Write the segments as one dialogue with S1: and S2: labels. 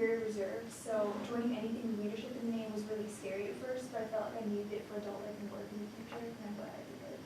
S1: very reserved, so joining anything with leadership in the name was really scary at first, but I felt like I needed it for adult life and work in the future, and I'm glad I did it.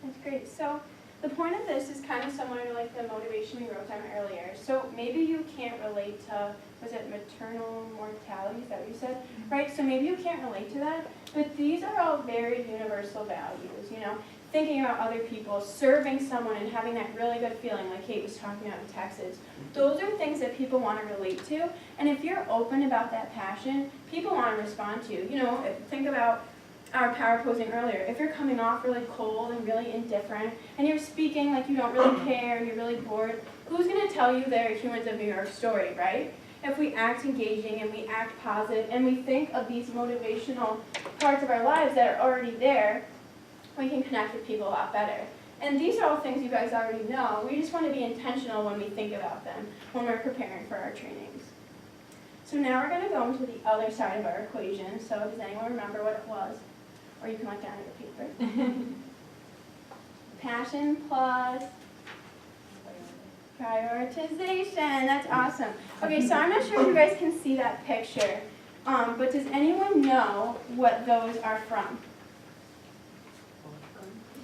S2: That's great. So the point of this is kind of similar to like the motivation we wrote down earlier. So maybe you can't relate to, was it maternal mortality, is that what you said? Right, so maybe you can't relate to that, but these are all very universal values, you know? Thinking about other people, serving someone and having that really good feeling like Kate was talking about in Texas. Those are things that people want to relate to, and if you're open about that passion, people want to respond to you. You know, think about our power posing earlier. If you're coming off really cold and really indifferent, and you're speaking like you don't really care, you're really bored, who's going to tell you they're Humans of New York story, right? If we act engaging and we act positive and we think of these motivational parts of our lives that are already there, we can connect with people a lot better. And these are all things you guys already know. We just want to be intentional when we think about them, when we're preparing for our trainings. So now we're going to go into the other side of our equation. So does anyone remember what it was? Or you can look down at your paper. Passion plus prioritization. That's awesome. Okay, so I'm not sure if you guys can see that picture, but does anyone know what those are from?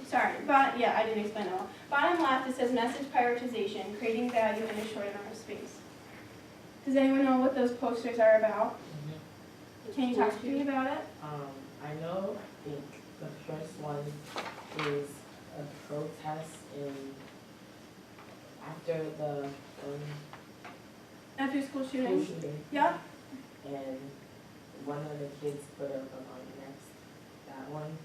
S2: Sorry, but yeah, I didn't explain it all. Bottom left, it says message prioritization, creating value in a short amount of space. Does anyone know what those posters are about? Can you talk to me about it?
S3: I know, I think the first one is a protest after the
S2: After school
S3: school
S2: shooting?
S3: shooting.
S2: Yep.
S3: And one of the kids put up on next, that one.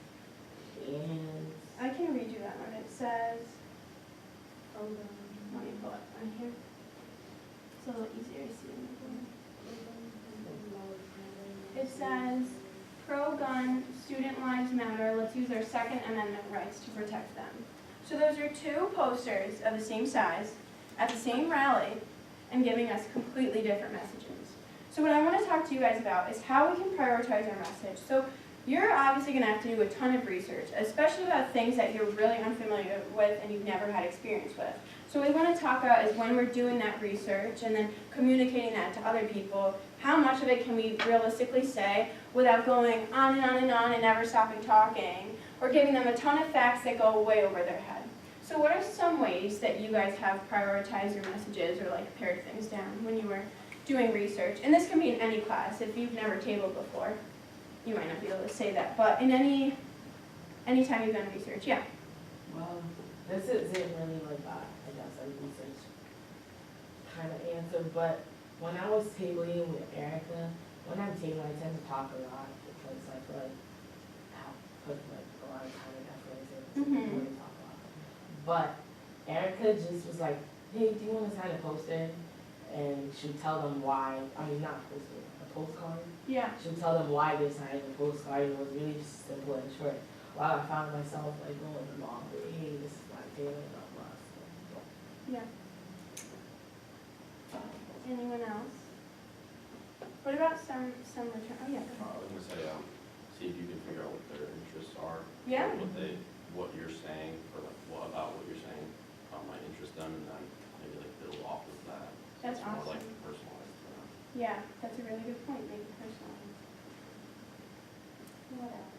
S3: And
S2: I can read you that one. It says, let me pull it on here. It's a little easier to see. It says, pro-gun, student lives matter, let's use our Second Amendment rights to protect them. So those are two posters of the same size, at the same rally, and giving us completely different messages. So what I want to talk to you guys about is how we can prioritize our message. So you're obviously going to have to do a ton of research, especially about things that you're really unfamiliar with and you've never had experience with. So what we want to talk about is when we're doing that research and then communicating that to other people, how much of it can we realistically say without going on and on and on and never stopping talking, or giving them a ton of facts that go way over their head. So what are some ways that you guys have prioritized your messages or like pared things down when you were doing research? And this can be in any class. If you've never tabled before, you might not be able to say that, but in any time you've done research, yeah.
S3: well, this isn't really like I guess a research kind of answer, but when I was tabling with Erica, when I'm tabling, I tend to talk a lot because I feel like I put like a lot of time and effort into it, so I really talk a lot. But Erica just was like, hey, do you want to sign a poster? And she'd tell them why, I mean not poster, a postcard.
S2: Yeah.
S3: She'd tell them why they signed the postcard. It was really just simple and short. While I found myself like going along with, hey, this is my feeling of love.
S2: Yeah. Anyone else? What about some return? Oh yeah.
S4: I was gonna say, see if you can figure out what their interests are.
S2: Yeah.
S4: What you're saying, or like what about what you're saying, might interest them, and then maybe like build off of that.
S2: That's
S4: It's more
S2: awesome.
S4: like personalized to them.
S2: Yeah, that's a really good point. Make it personalized. What else?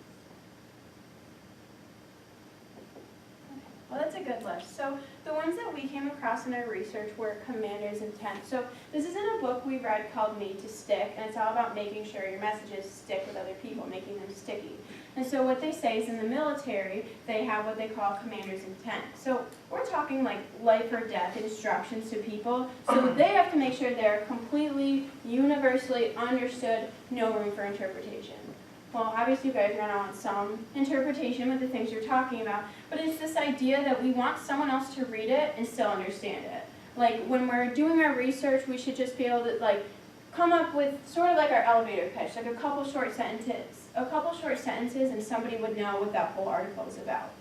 S2: Well, that's a good list. So the ones that we came across in our research were Commander's Intent. So this is in a book we read called Made to Stick, and it's all about making sure your messages stick with other people, making them sticky. And so what they say is in the military, they have what they call Commander's Intent. So we're talking like life or death instructions to people, so they have to make sure they're completely, universally understood, no room for interpretation. Well, obviously you guys are going to want some interpretation with the things you're talking about, but it's this idea that we want someone else to read it and still understand it. Like when we're doing our research, we should just be able to like come up with sort of like our elevator pitch, like a couple short sentences and somebody would know what that whole article is about.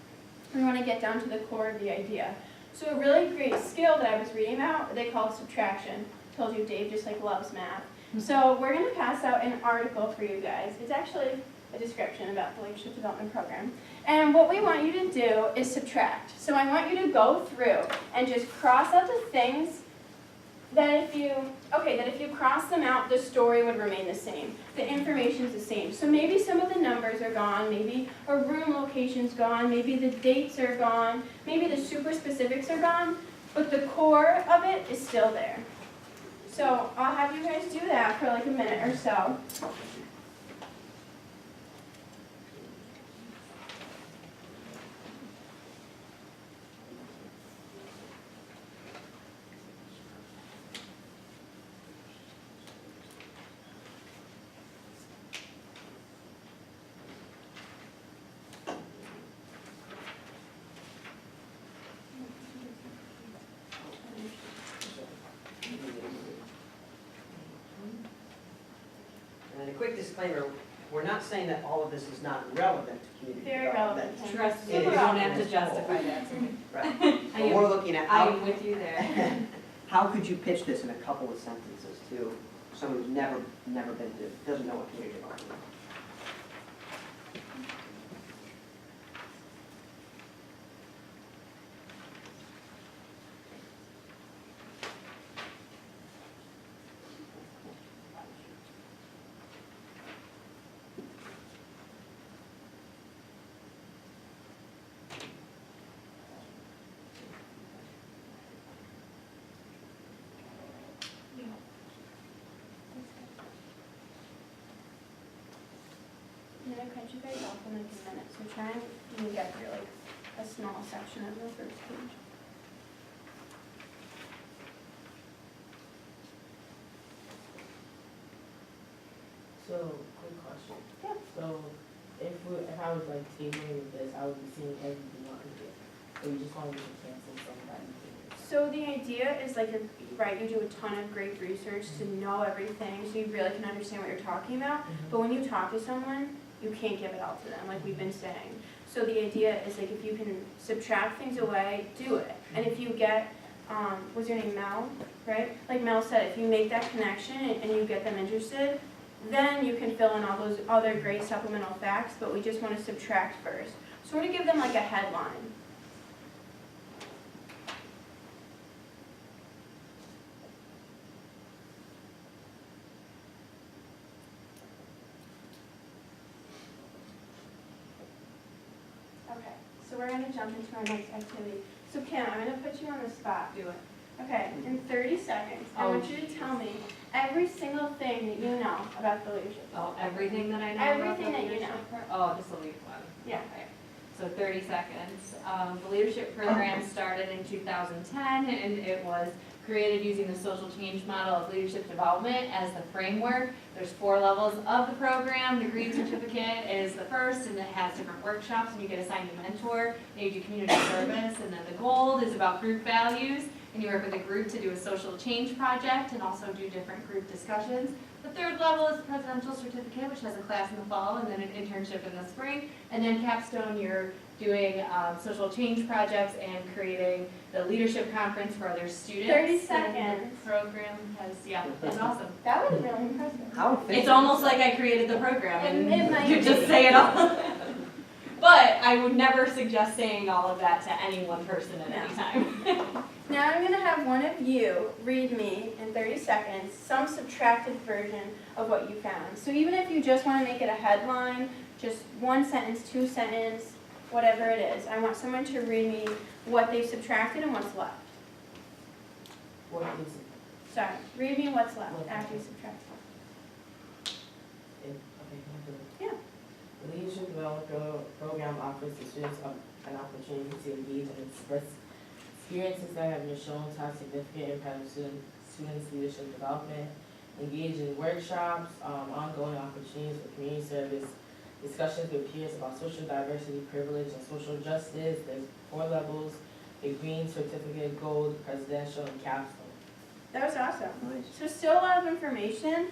S2: We want to get down to the core of the idea. So a really great skill that I was reading about, they call it subtraction. Told you Dave just like loves math. So we're going to pass out an article for you guys. It's actually a description about the Leadership Development Program. And what we want you to do is subtract. So I want you to go through and just cross out the things that if you cross them out, the story would remain the same. The information's the same. So maybe some of the numbers are gone, maybe a room location's gone, maybe the dates are gone, maybe the super specifics are gone, but the core of it is still there. So I'll have you guys do that for like a minute or so.
S5: And a quick disclaimer, we're not saying that all of this is not relevant to community
S2: Very
S5: development.
S2: relevant. Kim.
S6: Trust me,
S5: It
S6: you
S5: is.
S6: don't have to justify that to me.
S5: Right.
S6: I
S5: But we're
S6: am,
S5: looking at
S6: I
S5: how,
S6: am with you there.
S5: how could you pitch this in a couple of sentences to someone who's never been to, doesn't know what community development is?
S2: I'm gonna cut you guys off in like a minute, so try and even get through like a small section of the first page.
S3: So, quick question.
S2: Yeah.
S3: So, if I was like tabling with this, I would be seeing everything on here. So you just want me to cancel some of that information.
S2: So the idea is like, right, you do a ton of great research to know everything, so you really can understand what you're talking about. But when you talk to someone, you can't give it all to them, like we've been saying. So the idea is like, if you can subtract things away, do it. And if you get, what's your name, Mel, right? Like Mel said, if you make that connection and you get them interested, then you can fill in all those other great supplemental facts, but we just want to subtract first. So we're going to give them like a headline. Okay, so we're gonna jump into our next activity. So Kim, I'm gonna put you on the spot.
S6: Do it.
S2: Okay, in 30 seconds, I want you to tell me every single thing that you know about the leadership.
S6: Oh, everything that I know about the
S2: Everything that you
S6: leadership
S2: know.
S6: Oh, just the lead one.
S2: Yeah.
S6: Okay. So 30 seconds. The leadership program started in 2010, and it was created using the social change model of leadership development as the framework. There's 4 levels of the program. The green certificate is the first, and it has different workshops, and you get assigned a mentor, and you do community service. And then the gold is about group values, and you work with a group to do a social change project and also do different group discussions. The 3rd level is the presidential certificate, which has a class in the fall and then an internship in the spring. And then capstone, you're doing social change projects and creating the leadership conference for other students.
S2: 30
S6: And
S2: seconds.
S6: the program has, yeah, it's awesome.
S2: That was really impressive.
S5: How efficient?
S6: It's almost like I created the program and
S2: It might
S6: you just
S2: be.
S6: say it all. But I would never suggest saying all of that to any one person at any time.
S2: Now I'm gonna have one of you read me in 30 seconds some subtracted version of what you found. So even if you just wanna make it a headline, just 1 sentence, 2 sentence, whatever it is, I want someone to read me what they've subtracted and what's left.
S3: What is it?
S2: Sorry, read me what's left after you subtract.
S3: Okay, I'll do it.
S2: Yeah.
S3: The Leadership Development Program offers the students an opportunity to engage and express experiences that have been shown to have significant impact on students' leadership development, engage in workshops, ongoing opportunities for community service, discussions with peers about social diversity, privilege, and social justice. There's 4 levels, a green certificate, gold, presidential, and capstone.
S2: That was awesome.
S5: Nice.
S2: So still a lot of information,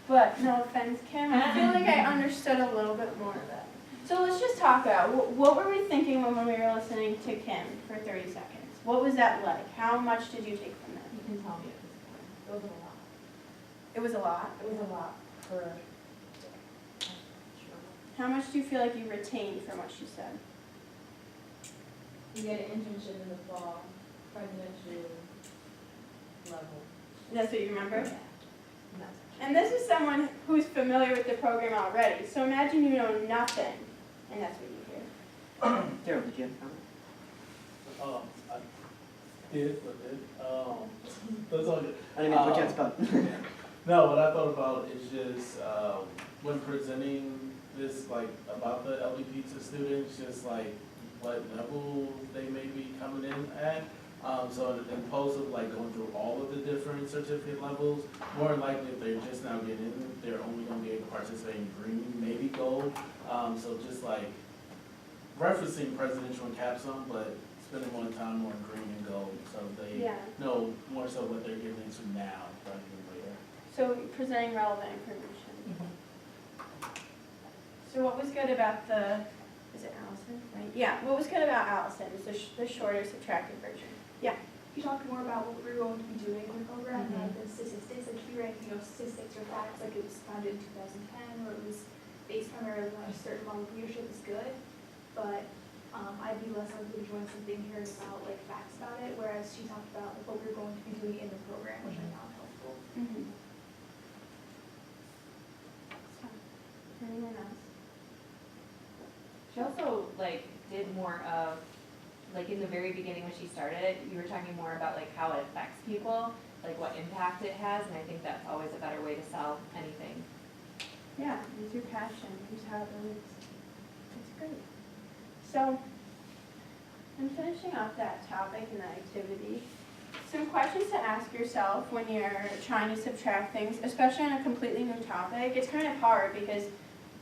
S2: but no offense, Kim, I feel like I understood a little bit more of it. So let's just talk about, what were we thinking when we were listening to Kim for 30 seconds? What was that like? How much did you take from that?
S6: You can tell me at this point.
S3: It was a lot.
S2: It was a lot.
S3: It was a lot for,
S2: How much do you feel like you retained from what she said?
S7: You get an internship in the fall, presidential level.
S2: That's what you remember?
S6: No.
S2: And this is someone who's familiar with the program already. So imagine you know nothing, and that's what you hear.
S5: Daryl, did you have a comment?
S7: I did, that's all good.
S5: I didn't mean to put you on the spot.
S7: No, what I thought about is just, when presenting this, like, about the LDP to students, just like what level they may be coming in at. So in opposed of like going through all of the different certificate levels, more than likely if they're just now getting in, they're only gonna be able to participate in green, maybe gold. So just like referencing presidential and capstone, but spending more time on green and gold, so they
S2: Yeah.
S7: know more so what they're getting into now rather than later.
S2: So presenting relevant information. So what was good about the, is it Allison, right? Yeah, what was good about Allison is the shorter subtractive version.
S1: You talked more about what we're going to be doing in the program,
S6: Mhm.
S1: like the statistics, like he ranked, statistics or facts, like it was founded in 2010, or it was based primarily on a certain level of leadership is good, but I'd be less likely to join something hearing about like facts about it, whereas she talked about like what we're going to be doing in the program, which I found helpful.
S2: Mm-hmm. So, anyone else?
S6: She also like did more of, like in the very beginning when she started, you were talking more about like how it affects people, like what impact it has, and I think that's always a better way to sell anything.
S2: Yeah, use your passion, use how it relates. That's great. So, I'm finishing off that topic and that activity. Some questions to ask yourself when you're trying to subtract things, especially on a completely new topic. It's kind of hard because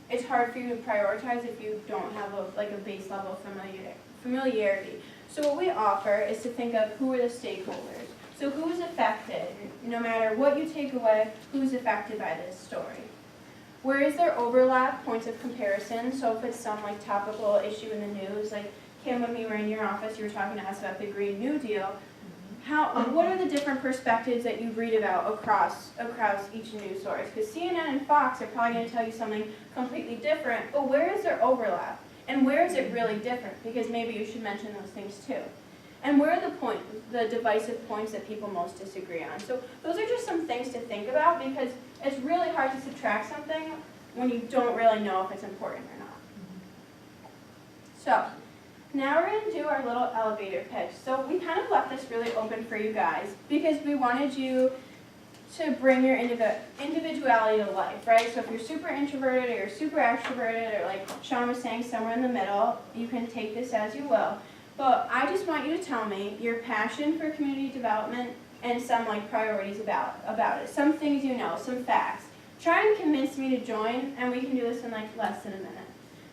S2: it's hard for you to prioritize if you don't have a base level of familiarity. So what we offer is to think of who are the stakeholders. So who's affected, no matter what you take away, who's affected by this story? Where is there overlap, points of comparison? So if it's some like topical issue in the news, like Kim, when we were in your office, you were talking to us about the Green New Deal. What are the different perspectives that you read about across each news source? Because CNN and Fox are probably going to tell you something completely different, but where is there overlap? And where is it really different? Because maybe you should mention those things too. And where are the divisive points that people most disagree on? So those are just some things to think about because it's really hard to subtract something when you don't really know if it's important or not. So now we're going to do our little elevator pitch. So we kind of left this really open for you guys because we wanted you to bring your individuality to life, right? So if you're super introverted or you're super extroverted or like Sean was saying, somewhere in the middle, you can take this as you will. But I just want you to tell me your passion for community development and some like priorities about it. Some things you know, some facts. Try and convince me to join, and we can do this in like less than a minute.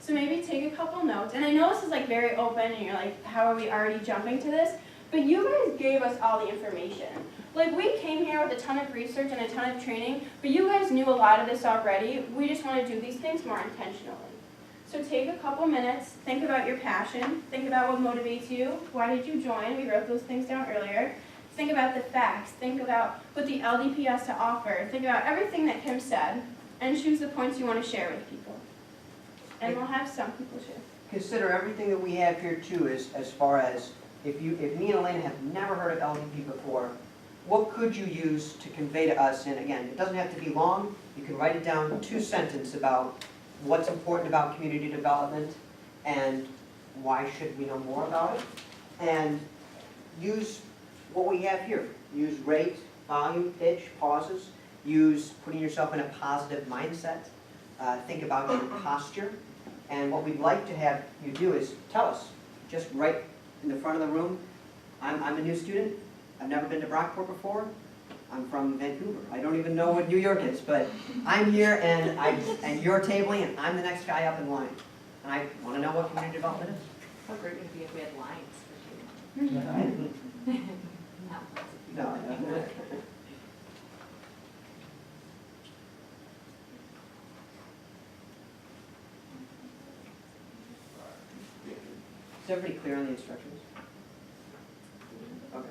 S2: So maybe take a couple notes. And I know this is like very open and you're like, how are we already jumping to this? But you guys gave us all the information. Like we came here with a ton of research and a ton of training, but you guys knew a lot of this already. We just want to do these things more intentionally. So take a couple minutes, think about your passion, think about what motivates you, why did you join? We wrote those things down earlier. Think about the facts, think about what the LDP has to offer, think about everything that Kim said, and choose the points you want to share with people. And we'll have some people share.
S5: Consider everything that we have here too, as far as if me and Elena have never heard of LDP before, what could you use to convey to us? And again, it doesn't have to be long. You can write it down 2 sentences about what's important about community development and why should we know more about it. And use what we have here. Use rate, volume, pitch, pauses. Use putting yourself in a positive mindset. Think about your posture. And what we'd like to have you do is tell us, just right in the front of the room, I'm a new student. I've never been to Brockport before. I'm from Vancouver. I don't even know what New York is, but I'm here and you're tabling and I'm the next guy up in line. And I want to know what community development is.
S6: How great would it be if we had lines for you?
S5: No, no. Is everybody clear on the instructions? Okay.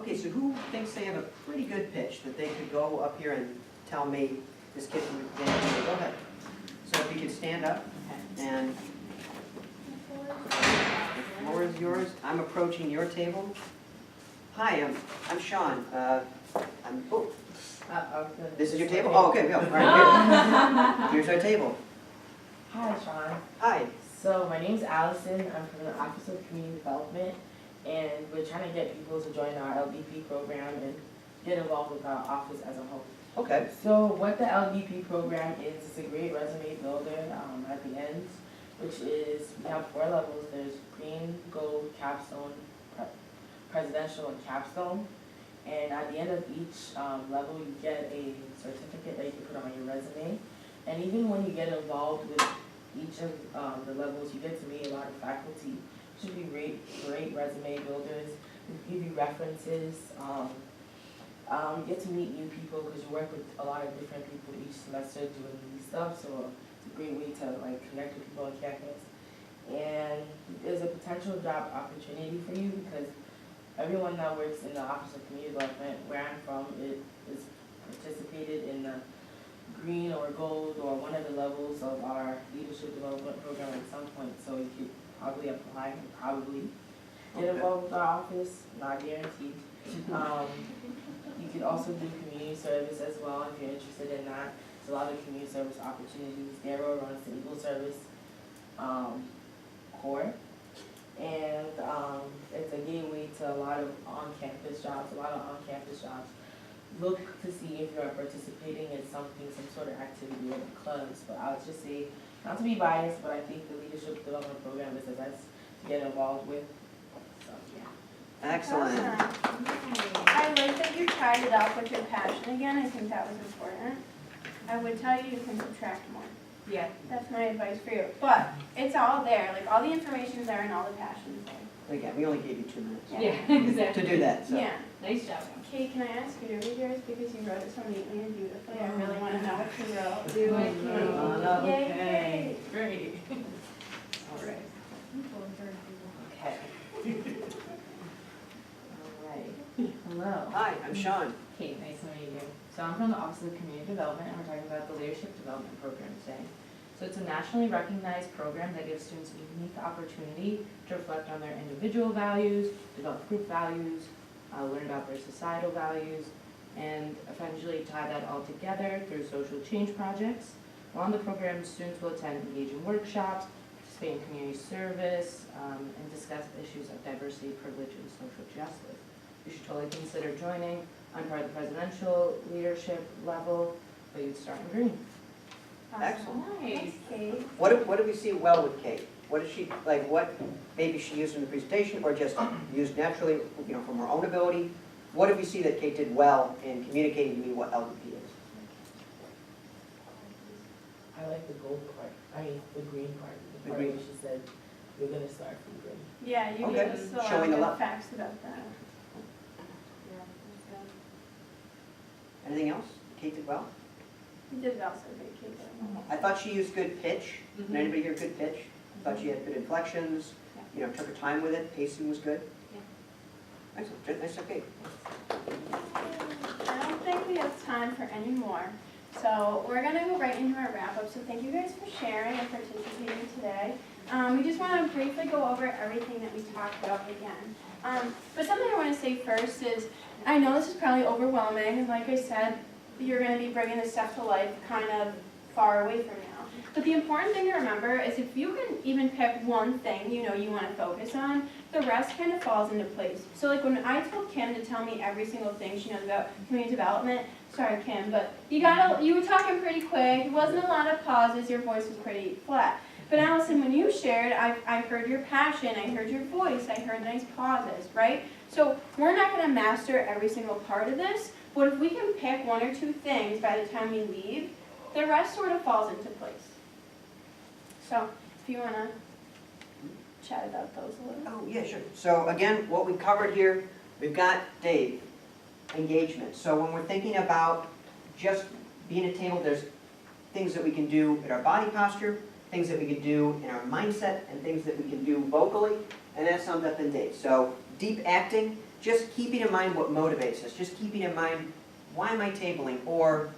S5: Okay, so who thinks they have a pretty good pitch that they could go up here and tell me this kid from go ahead. So if you could stand up and the floor is yours. I'm approaching your table. Hi, I'm Sean. Oh, this is your table? Oh, okay, go. All right, good. Here's our table.
S3: Hi, Sean.
S5: Hi.
S3: So my name's Allison. I'm from the Office of Community Development, and we're trying to get people to join our LDP program and get involved with our office as a whole.
S5: Okay.
S3: So what the LDP program is, it's a great resume builder at the end, which is, we have 4 levels. There's green, gold, capstone, presidential, and capstone. And at the end of each level, you get a certificate that you can put on your resume. And even when you get involved with each of the levels, you get to meet a lot of faculty, which should be great resume builders. We give you references. You get to meet new people because you work with a lot of different people each semester doing these stuff. So it's a great way to like connect with people on campus. And there's a potential job opportunity for you because everyone that works in the Office of Community Development, where I'm from, is participated in the green or gold or one of the levels of our leadership development program at some point. So you could probably apply and probably get involved with our office, not guaranteed. You could also do community service as well if you're interested in that. There's a lot of community service opportunities. Darrow runs the Eagle Service Corps. And it's a gateway to a lot of on-campus jobs, Look to see if you're participating in something, some sort of activity or clubs. But I would just say, not to be biased, but I think the leadership development program is the best to get involved with. So, yeah.
S5: Excellent.
S2: I like that you tied it up with your passion again. I think that was important. I would tell you can subtract more.
S6: Yeah.
S2: That's my advice for you. But it's all there. Like all the information's there and all the passion's there.
S5: Again, we only gave you 2 minutes
S6: Yeah, exactly.
S5: to do that, so.
S2: Yeah.
S6: Nice job.
S2: Kate, can I ask you to read yours because you wrote it so neatly and beautifully? I really want to know what you wrote.
S6: Do it, Kate.
S2: Yay, Kate.
S6: Great.
S3: All right. Okay. All right. Hello.
S5: Hi, I'm Sean.
S8: Kate, nice to meet you. So I'm from the Office of Community Development, and we're talking about the Leadership Development Program today. So it's a nationally recognized program that gives students a unique opportunity to reflect on their individual values, develop group values, learn about their societal values, and eventually tie that all together through social change projects. While in the program, students will attend engaging workshops, participate in community service, and discuss issues of diversity, privilege, and social justice. You should totally consider joining. I'm part of the presidential leadership level, but you'd start in green.
S5: Excellent.
S6: Nice.
S2: Thanks, Kate.
S5: What do we see well with Kate? What is she, like, what maybe she used in the presentation or just used naturally, from her own ability? What do we see that Kate did well in communicating to me what LDP is?
S3: I like the gold part. The green part.
S5: The
S3: The part
S5: green.
S3: where she said, we're gonna start from green.
S2: Yeah, you
S5: Okay.
S2: gave us a lot
S5: Showing
S2: of
S5: the
S2: good
S5: love.
S2: facts about that.
S5: Anything else Kate did well?
S2: You did it also great, Kate. did it well.
S5: I thought she used good pitch. Did
S6: Mhm.
S5: anybody hear good pitch? I thought she had good inflections, took her time with it, pacing was good. Excellent, nice, okay.
S2: I don't think we have time for any more. So we're gonna go right into our wrap up. So thank you guys for sharing and participating today. We just wanna briefly go over everything that we talked about again. But something I wanna say first is, I know this is probably overwhelming, and like I said, you're gonna be bringing this stuff to life kind of far away from now. But the important thing to remember is if you can even pick one thing you wanna focus on, the rest kind of falls into place. So like when I told Kim to tell me every single thing she knows about community development, sorry Kim, but you were talking pretty quick, it wasn't a lot of pauses, your voice was pretty flat. But Allison, when you shared, I heard your passion, I heard your voice, I heard nice pauses, right? So we're not gonna master every single part of this, but if we can pick 1 or 2 things by the time we leave, the rest sort of falls into place. So if you wanna chat about those a little.
S5: Oh, yeah, sure. So again, what we covered here, we've got Dave, engagement. So when we're thinking about just being at table, there's things that we can do in our body posture, things that we can do in our mindset, and things that we can do vocally, and that's summed up in Dave. So deep acting just keeping in mind what motivates us, just keeping in mind, why am I tabling? Or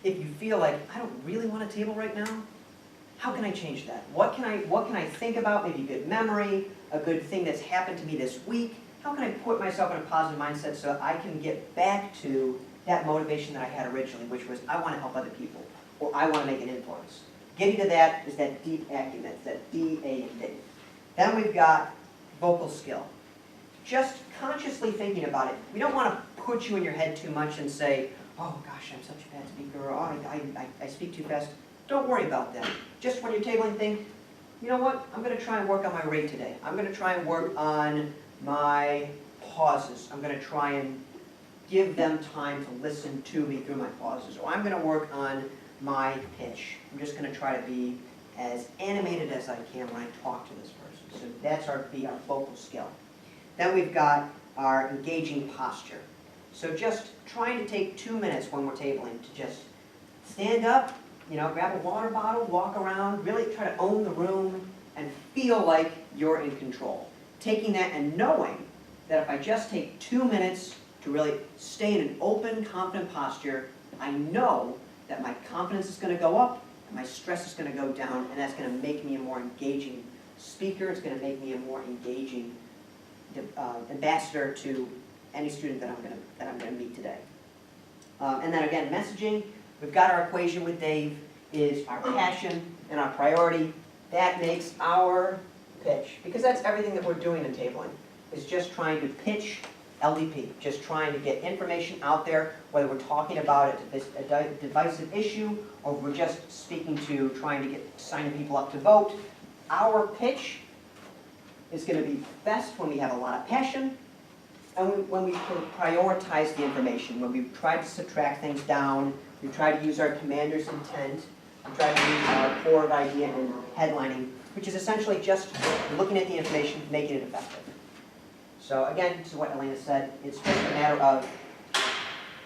S5: if you feel like, I don't really want to table right now, how can I change that? What can I think about, maybe a good memory, a good thing that's happened to me this week? How can I put myself in a positive mindset so I can get back to that motivation that I had originally, which was I want to help other people, or I want to make an influence. Getting to that is that deep acumen, that D-A-D. Then we've got vocal skill. Just consciously thinking about it. We don't want to put you in your head too much and say, oh gosh, I'm such a bad speaker, or oh, I speak too fast. Don't worry about that. Just when you're tabling, think, you know what, I'm going to try and work on my rate today. I'm going to try and work on my pauses. I'm going to try and give them time to listen to me through my pauses. Or I'm going to work on my pitch. I'm just going to try to be as animated as I can when I talk to this person. So that's our vocal skill. Then we've got our engaging posture. So just trying to take 2 minutes when we're tabling to just stand up, grab a water bottle, walk around, really try to own the room and feel like you're in control. Taking that and knowing that if I just take 2 minutes to really stay in an open, confident posture, I know that my confidence is going to go up and my stress is going to go down, and that's going to make me a more engaging speaker. It's going to make me a more engaging ambassador to any student that I'm going to meet today. And then again, messaging. We've got our equation with Dave is our passion and our priority. That makes our pitch, because that's everything that we're doing in tabling, is just trying to pitch LDP, just trying to get information out there, whether we're talking about a divisive issue or we're just speaking to trying to get signing people up to vote. Our pitch is going to be best when we have a lot of passion and when we prioritize the information, when we try to subtract things down, we try to use our commander's intent, we try to use our core of idea and headlining, which is essentially just looking at the information, making it effective. So again, this is what Elena said, it's just a matter of,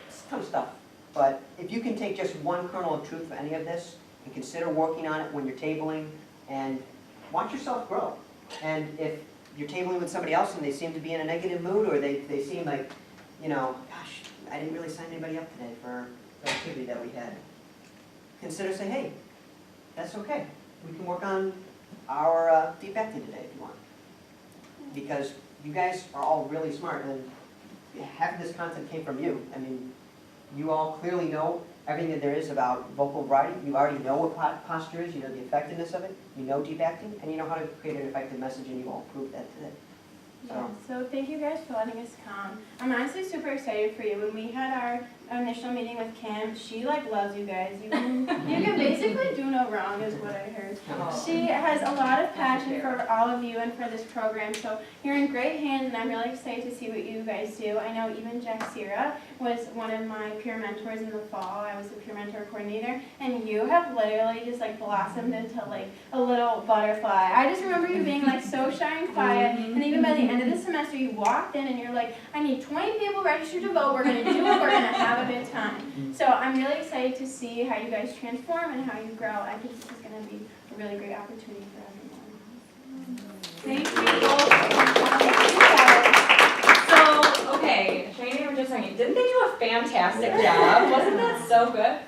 S5: it's a ton of stuff, but if you can take just one kernel of truth for any of this and consider working on it when you're tabling and watch yourself grow. And if you're tabling with somebody else and they seem to be in a negative mood, or they seem like, gosh, I didn't really sign anybody up today for the activity that we had, consider saying, hey, that's okay. We can work on our deep acting today if you want. Because you guys are all really smart, and half of this content came from you. I mean, you all clearly know everything that there is about vocal variety. You already know what posture is, you know the effectiveness of it, you know deep acting, and you know how to create an effective message, and you all proved that today.
S2: Yeah, so thank you guys for letting us come. I'm honestly super excited for you. When we had our initial meeting with Kim, she loves you guys. You can basically do no wrong is what I heard. She has a lot of passion for all of you and for this program, so you're in great hands, and I'm really excited to see what you guys do. I know even Jaxira was one of my peer mentors in the fall. I was the peer mentor coordinator, and you have literally just blossomed into a little butterfly. I just remember you being so shy and quiet, and even by the end of the semester you walked in and you're like, I need 20 people registered to vote, we're going to do it, we're going to have a good time. So I'm really excited to see how you guys transform and how you grow. I think this is going to be a really great opportunity for everyone. Thank you.
S6: So, okay, Shane and I were just saying, didn't they do a fantastic job? Wasn't that so good?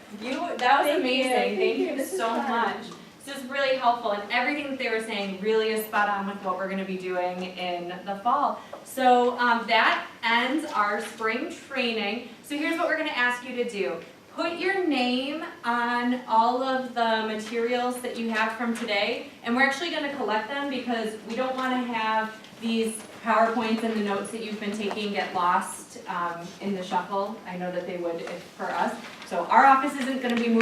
S6: That was amazing. Thank you so much. This is really helpful, and everything that they were saying really is spot on with what we're going to be doing in the fall. So that ends our spring training. So here's what we're going to ask you to do. Put your name on all of the materials that you have from today, and we're actually going to collect them because we don't want to have these PowerPoints and the notes that you've been taking get lost in the shuffle. I know that they would for us. So our office isn't going to be moving